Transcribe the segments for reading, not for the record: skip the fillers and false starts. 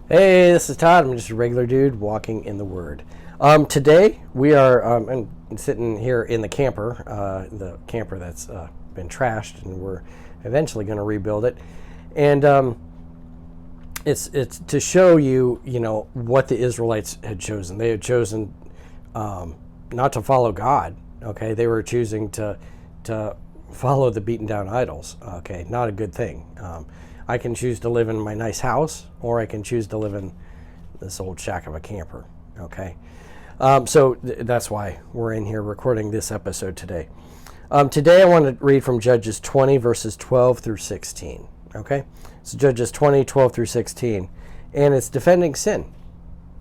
Hey, this is Todd. I'm just a regular dude walking in the Word. Today we are I'm sitting here in the camper that's been trashed, and we're eventually going to rebuild it. And it's to show you, what the Israelites had chosen. They had chosen not to follow God. Okay, they were choosing to follow the beaten down idols. Okay, not a good thing. I can choose to live in my nice house, or I can choose to live in this old shack of a camper. Okay, that's why we're in here recording this episode today. Today I want to read from Judges 20 verses 12 through 16. Okay, so Judges 20, 12 through 16, and it's defending sin.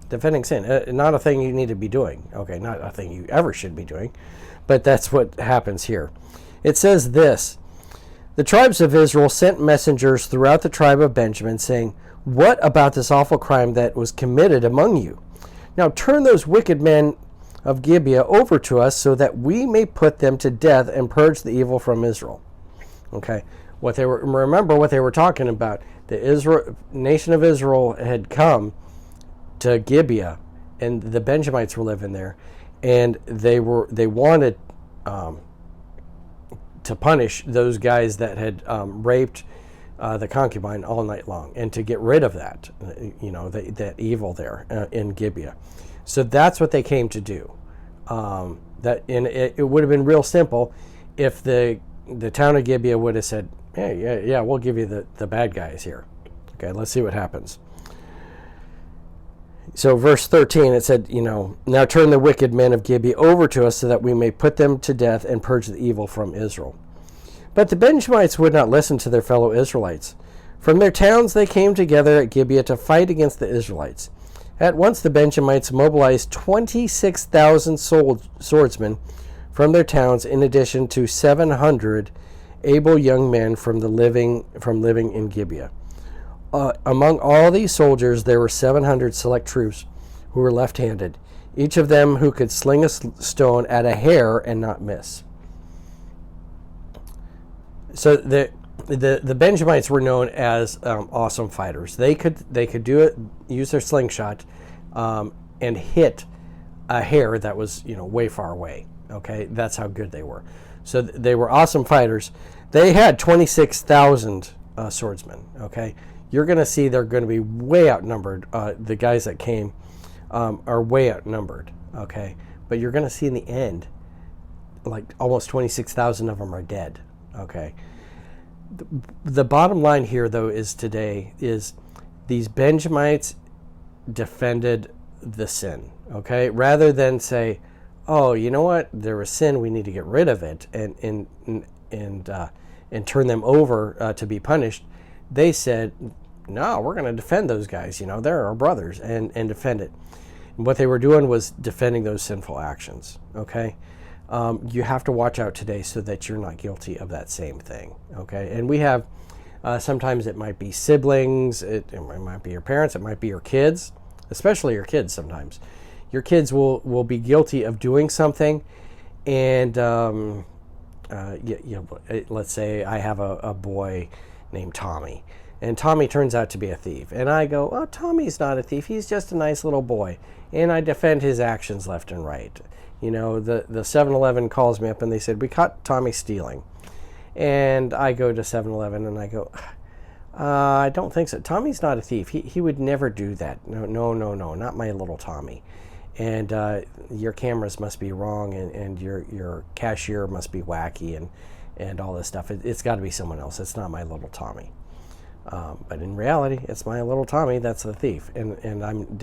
Defending sin, not a thing you need to be doing. Okay, not a thing you ever should be doing, but that's what happens here. It says this: the tribes of Israel sent messengers throughout the tribe of Benjamin, saying, "What about this awful crime that was committed among you? Now turn those wicked men of Gibeah over to us, so that we may put them to death and purge the evil from Israel." Okay, remember what they were talking about. The nation of Israel had come to Gibeah, and the Benjamites were living there, and they wanted to punish those guys that had raped the concubine all night long, and to get rid of that, that evil there in Gibeah. So that's what they came to do. It would have been real simple if the town of Gibeah would have said, yeah, we'll give you the bad guys here. Okay, let's see what happens. So verse 13, it said, now turn the wicked men of Gibeah over to us, so that we may put them to death and purge the evil from Israel. But the Benjamites would not listen to their fellow Israelites. From their towns they came together at Gibeah to fight against the Israelites. At once the Benjamites mobilized 26,000 swordsmen from their towns, in addition to 700 able young men from living in Gibeah. Among all these soldiers, there were 700 select troops who were left-handed, each of them who could sling a stone at a hair and not miss. So the Benjamites were known as awesome fighters. They could do it, use their slingshot, and hit a hair that was way far away. Okay, that's how good they were. So they were awesome fighters. They had 26,000 swordsmen. Okay. You're going to see they're going to be way outnumbered. The guys that came are way outnumbered, okay? But you're going to see in the end, like almost 26,000 of them are dead, okay? The bottom line here, though, is these Benjamites defended the sin, okay? Rather than say, oh, you know what, there was sin, we need to get rid of it and turn them over to be punished. They said, no, we're going to defend those guys. They're our brothers, and defend it. And what they were doing was defending those sinful actions. Okay, you have to watch out today so that you're not guilty of that same thing. Okay, and we have sometimes it might be siblings, it might be your parents, it might be your kids, especially your kids. Sometimes your kids will be guilty of doing something, and let's say I have a boy named Tommy, and Tommy turns out to be a thief, and I go, oh, Tommy's not a thief, he's just a nice little boy, and I defend his actions left and right. The 7-Eleven calls me up and they said, we caught Tommy stealing, and I go to 7-Eleven and I go, I don't think so, Tommy's not a thief, he would never do that, no, not my little Tommy, and your cameras must be wrong, and your cashier must be wacky, and all this stuff. It's got to be someone else. It's not my little Tommy. But in reality, it's my little Tommy that's the thief, and I'm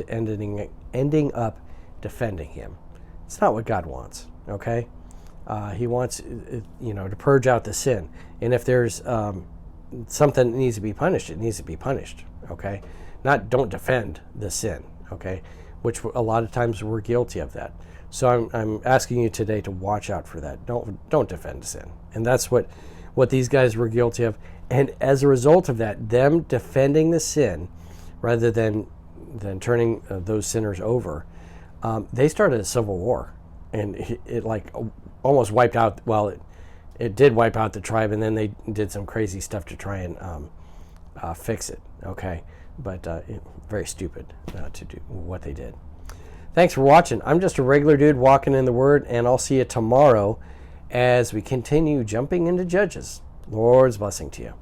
ending up defending him. It's not what God wants. Okay, He wants to purge out the sin, and if there's something that needs to be punished, it needs to be punished. Okay, don't defend the sin. Okay, which a lot of times we're guilty of that. So I'm asking you today to watch out for that. Don't defend sin. And that's what these guys were guilty of. And as a result of that, them defending the sin rather than turning those sinners over, they started a civil war. And it almost wiped out, it did wipe out the tribe, and then they did some crazy stuff to try and fix it, okay? But very stupid to do what they did. Thanks for watching. I'm just a regular dude walking in the Word, and I'll see you tomorrow as we continue jumping into Judges. Lord's blessing to you.